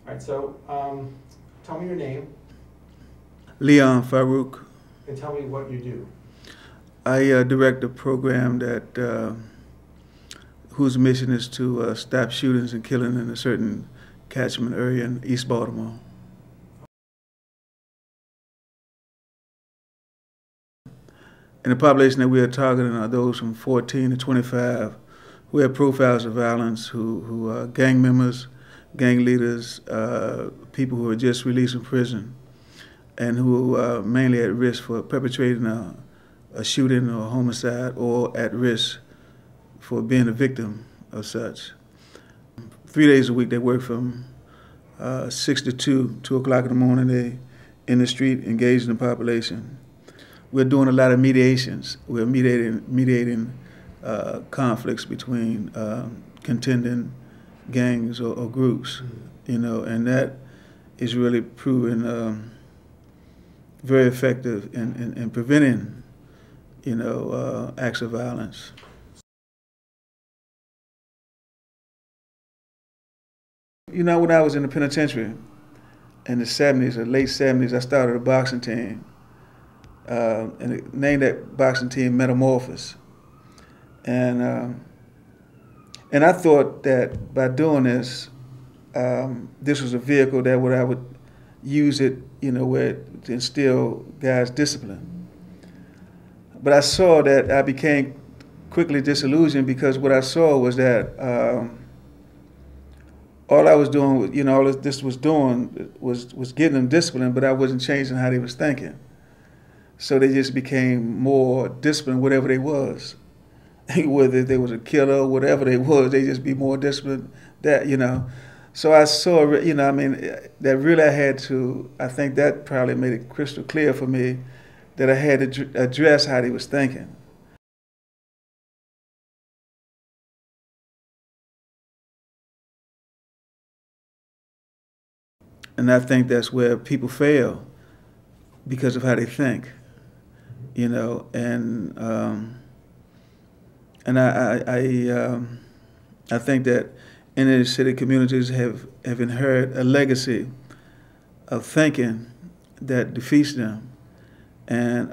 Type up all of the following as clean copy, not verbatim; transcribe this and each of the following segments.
All right, so tell me your name Leon Faruq. and tell me what you do. I direct a program that whose mission is to stop shootings and killing in a certain catchment area in East Baltimore. And the population that we are targeting are those from 14 to 25 who have profiles of violence, who are gang members, gang leaders, people who are just released from prison, and who are mainly at risk for perpetrating a shooting or a homicide, or at risk for being a victim of such. 3 days a week they work from 6 to 2 o'clock in the morning. They in the street engaging the population. We're doing a lot of mediations. We're mediating conflicts between contending gangs or groups, and that is really proven very effective in preventing, acts of violence. When I was in the penitentiary in the 70s, or late 70s, I started a boxing team. And it named that boxing team Metamorphosis. And I thought that by doing this, this was a vehicle that I would use it, where to instill guys' discipline. But I saw that I became quickly disillusioned, because what I saw was that all I was doing, all this was doing was getting them disciplined, but I wasn't changing how they was thinking. So they just became more disciplined, whatever they was. Whether they was a killer, whatever they was, they just be more disciplined, So I saw, that really I think that probably made it crystal clear for me that I had to address how they was thinking. And I think that's where people fail, because of how they think, and I think that inner city communities have inherited a legacy of thinking that defeats them, and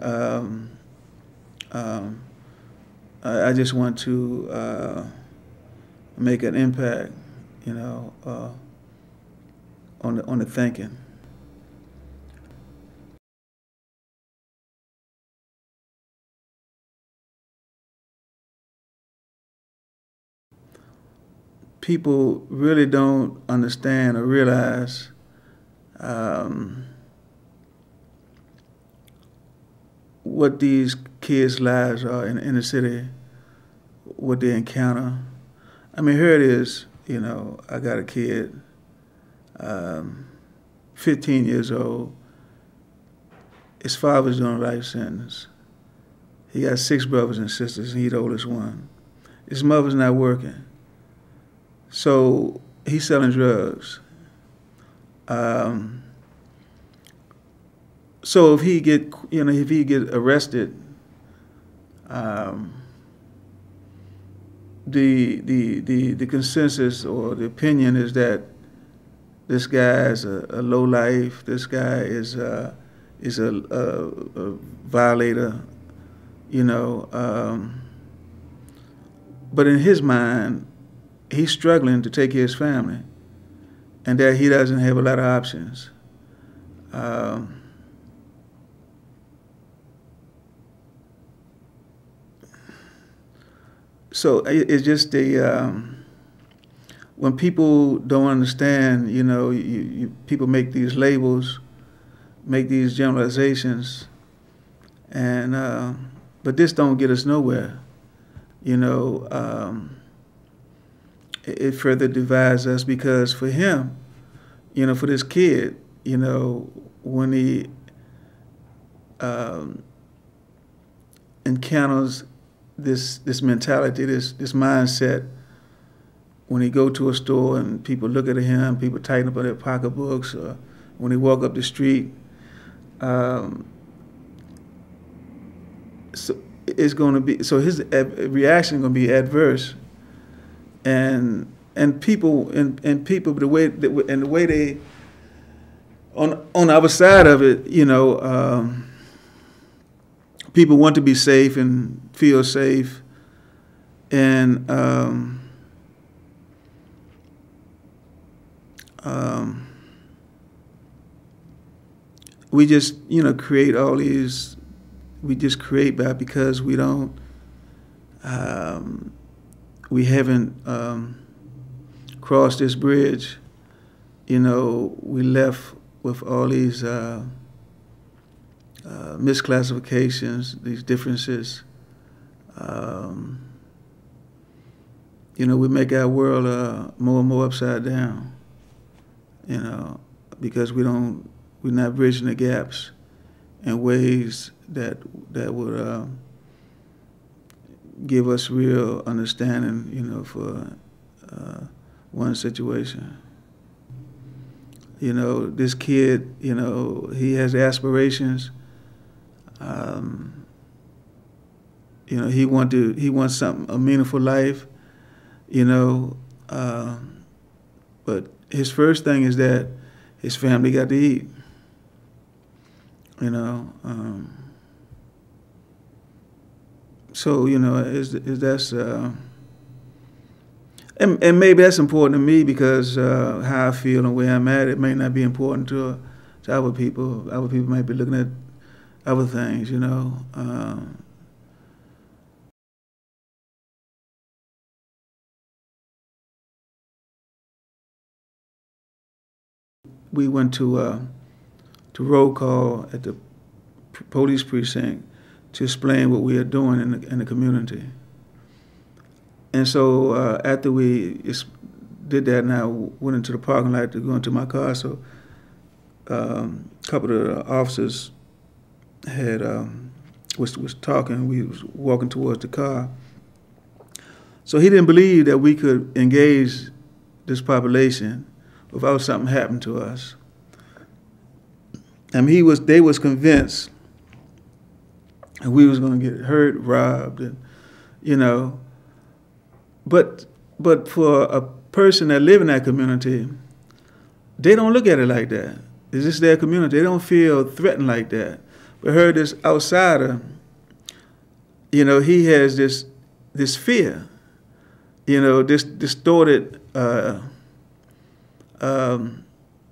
I just want to make an impact, on the thinking. People really don't understand or realize what these kids' lives are in the inner city, what they encounter. Here it is, I got a kid, 15 years old. His father's doing a life sentence. He got 6 brothers and sisters, and he's the oldest one. His mother's not working. So he's selling drugs. So if he get arrested, the consensus or the opinion is that this guy is a low life. This guy is a violator, But in his mind, he's struggling to take care of his family, and that he doesn't have a lot of options. So it's just when people don't understand, people make these labels, make these generalizations, and but this don't get us nowhere. It further divides us, because for him, for this kid, when he encounters this mentality, this mindset, when he go to a store and people look at him, people tighten up on their pocketbooks, or when he walk up the street, so his reaction is going to be adverse, and and people the way they on the other side of it, people want to be safe and feel safe, and we just create all these. We just create that because we don't. We haven't crossed this bridge. We left with all these misclassifications, these differences. We make our world more and more upside down. Because we're not bridging the gaps in ways that would give us real understanding, for one situation. This kid, he has aspirations. He wants a meaningful life. But his first thing is that his family got to eat. So that's and maybe that's important to me because how I feel and where I'm at, it may not be important to other people. Other people might be looking at other things, We went to roll call at the police precinct to explain what we are doing in the community. And so after we did that, and I went into the parking lot to go into my car. So a couple of the officers had was talking. We was walking towards the car. So he didn't believe that we could engage this population without something happened to us. I mean, they was convinced that we was going to get hurt, robbed, and But for a person that live in that community, they don't look at it like that. It's just their community. They don't feel threatened like that. But heard this outsider, he has this fear, this distorted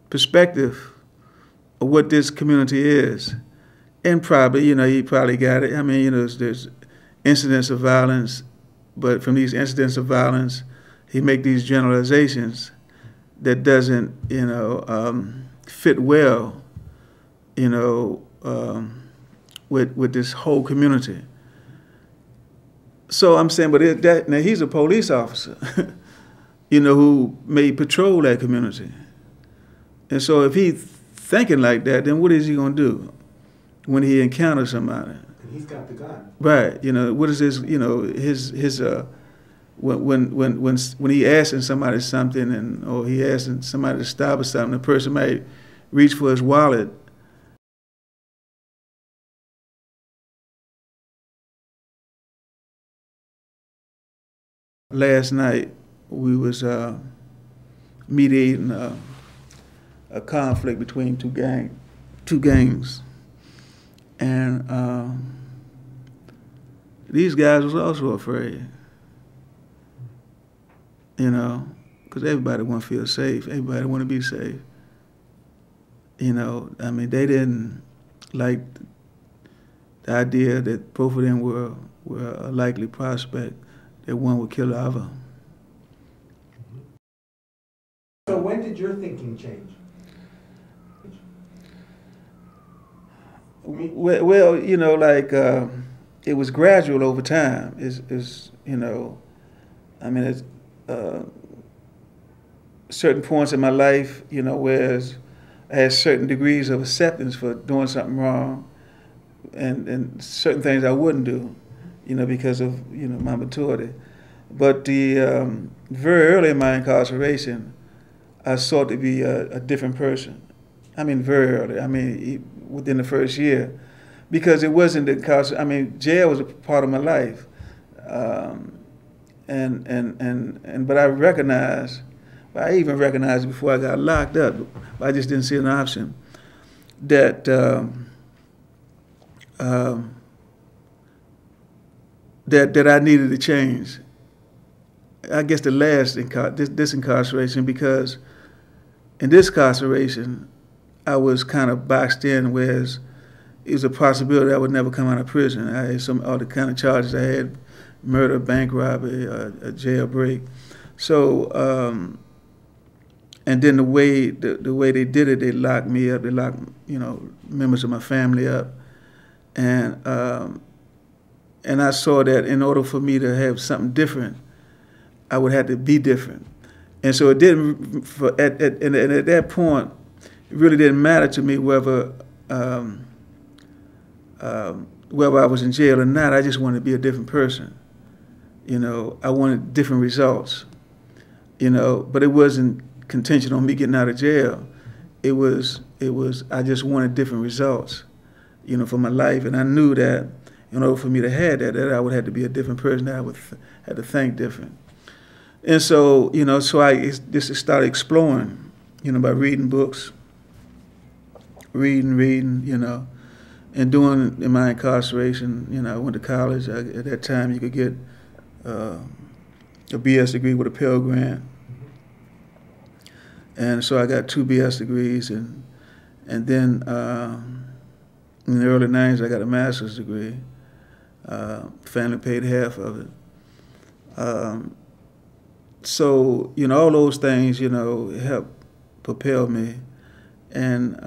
perspective of what this community is. And probably, he probably got it. I mean, there's incidents of violence, but from these incidents of violence, he make these generalizations that doesn't, fit well, with this whole community. So I'm saying, but now he's a police officer, who may patrol that community. And so if he's thinking like that, then what is he going to do when he encounters somebody? And he's got the gun. Right. What is his, when he asking somebody something or he asking somebody to stop or something, the person might reach for his wallet. Last night we was mediating a conflict between two gangs, and these guys was also afraid, because everybody want to feel safe. Everybody want to be safe. I mean, they didn't like the idea that both of them were a likely prospect that one would kill the other. So when did your thinking change? Well, it was gradual over time. I mean, it's certain points in my life, whereas I had certain degrees of acceptance for doing something wrong, and certain things I wouldn't do, because of my maturity. But very early in my incarceration, I sought to be a different person. I mean, very early. I mean, within the first year, because it wasn't the incarceration. I mean, jail was a part of my life, But I even recognized before I got locked up, I just didn't see an option, that that I needed to change. I guess the last this incarceration, because in this incarceration, I was kind of boxed in, whereas it was a possibility I would never come out of prison. I had some other kind of charges. I had murder, bank robbery, a jailbreak. So, and then the way they did it, they locked me up. They locked, members of my family up, and I saw that in order for me to have something different, I would have to be different. And so it didn't. At that point, it really didn't matter to me whether I was in jail or not. I just wanted to be a different person. I wanted different results. But it wasn't contingent on me getting out of jail. It was. I just wanted different results, for my life, and I knew that in order for me to have that I would have to be a different person. That I would have to think different. And so, so I just started exploring, by reading books, reading, and doing in my incarceration. I went to college. At that time, you could get a BS degree with a Pell Grant. And so I got 2 BS degrees, and then in the early 90s, I got a master's degree. Family paid half of it. So, all those things, helped propel me and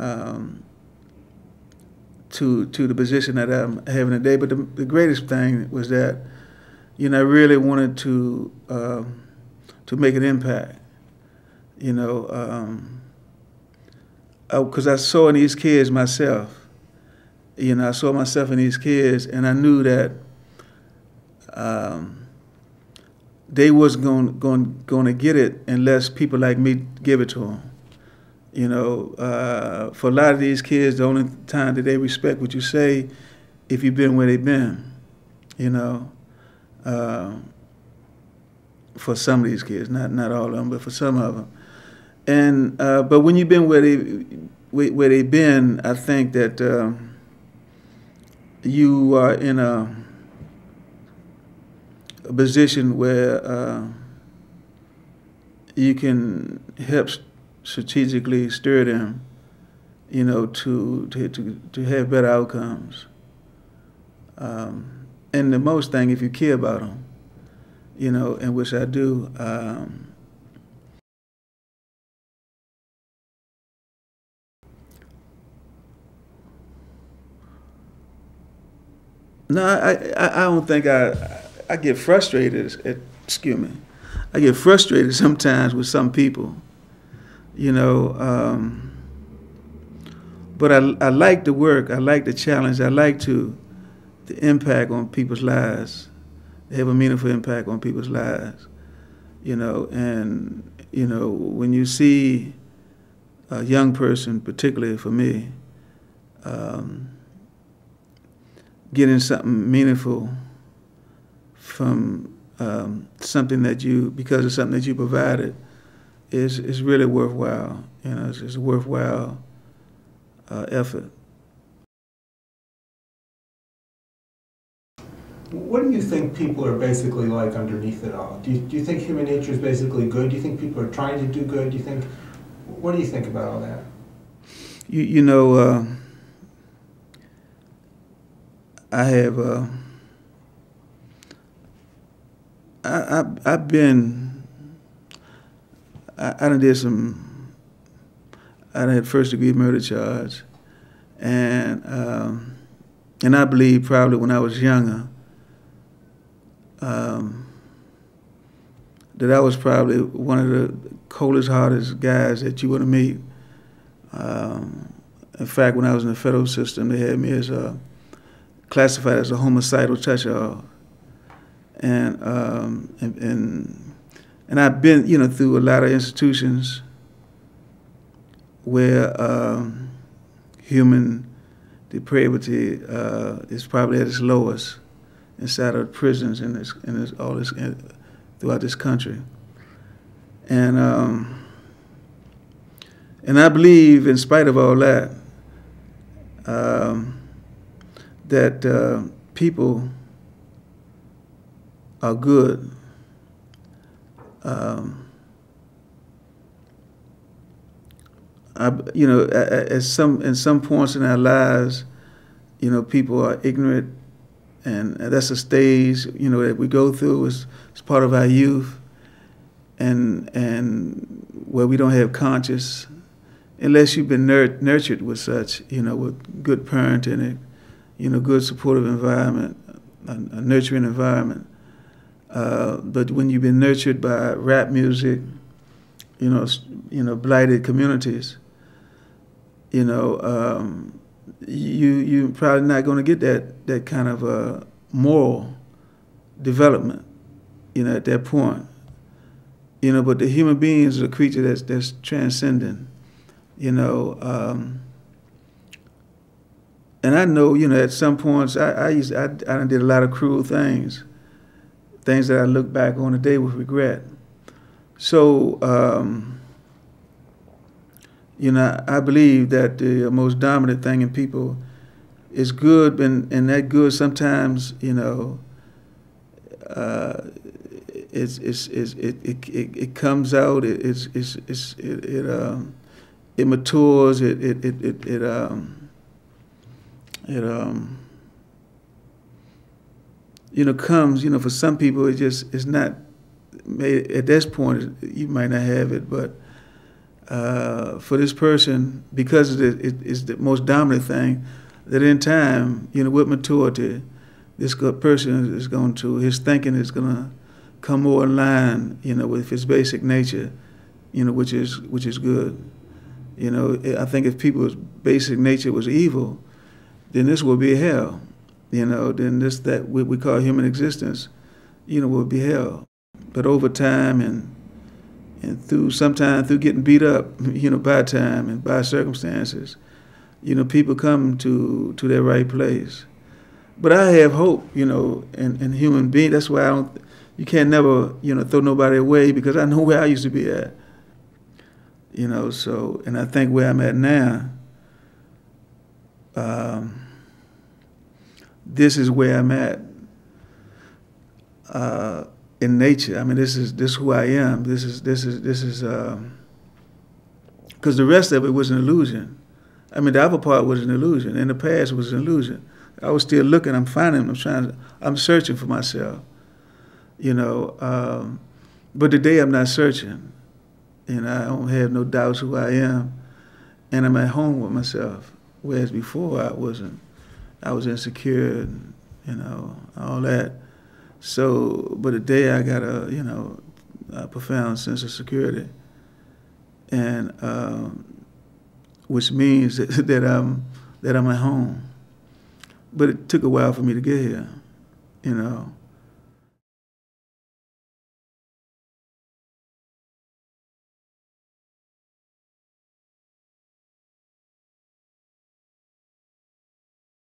to the position that I'm having today. But the greatest thing was that, I really wanted to make an impact, because I saw in these kids myself. I saw myself in these kids, and I knew that they wasn't going to get it unless people like me give it to them. For a lot of these kids, the only time that they respect what you say, if you've been where they've been. For some of these kids, not all of them, but for some of them. And but when you've been where they've been, I think that you are in a position where you can help strategically steer them, to have better outcomes. And the most thing, if you care about them, and which I do. No, I don't think I get frustrated excuse me. I get frustrated sometimes with some people, but I like the work, I like the challenge, I like the impact on people's lives, have a meaningful impact on people's lives, and when you see a young person, particularly for me, getting something meaningful from because of something that you provided is really worthwhile. It's a worthwhile effort. What do you think people are basically like underneath it all? Do you think human nature is basically good? Do you think people are trying to do good? What do you think about all that? I have I done had first degree murder charge, and I believe probably when I was younger that I was probably one of the coldest, hardest guys that you want to meet. In fact, when I was in the federal system, they had me as classified as a homicidal touch-off, and I've been through a lot of institutions where human depravity is probably at its lowest inside of prisons and all this throughout this country. And I believe, in spite of all that, that people are good. In some points in our lives, people are ignorant, and that's a stage, that we go through. It's part of our youth, and where we don't have conscience, unless you've been nurtured with such, with good parenting, good supportive environment, a nurturing environment. But when you've been nurtured by rap music, blighted communities, you're probably not going to get that kind of moral development, at that point. But the human being is a creature that's transcendent, and I know, at some points I done did a lot of cruel things that I look back on today with regret. So, I believe that the most dominant thing in people is good, and that good sometimes, it comes out, it matures, comes, for some people it's not made at this point. You might not have it, but for this person, because it's the most dominant thing, that in time, with maturity, this person is going to, his thinking is going to come more in line, with his basic nature, which is good. I think if people's basic nature was evil, then this would be hell. Then that we call human existence, would be hell. But over time and sometimes through getting beat up, by time and by circumstances, people come to their right place. But I have hope, in human beings. That's why you can't never, throw nobody away, because I know where I used to be at. So, and I think where I'm at now, this is where I'm at in nature. I mean, this is who I am. This is because the rest of it was an illusion. I mean, the other part was an illusion, and the past was an illusion. I was still looking. I'm finding. I'm searching for myself. But today I'm not searching, and I don't have no doubts who I am, and I'm at home with myself. Whereas before I wasn't. I was insecure, and, all that. So, but today I got a profound sense of security, and which means that I'm at home. But it took a while for me to get here,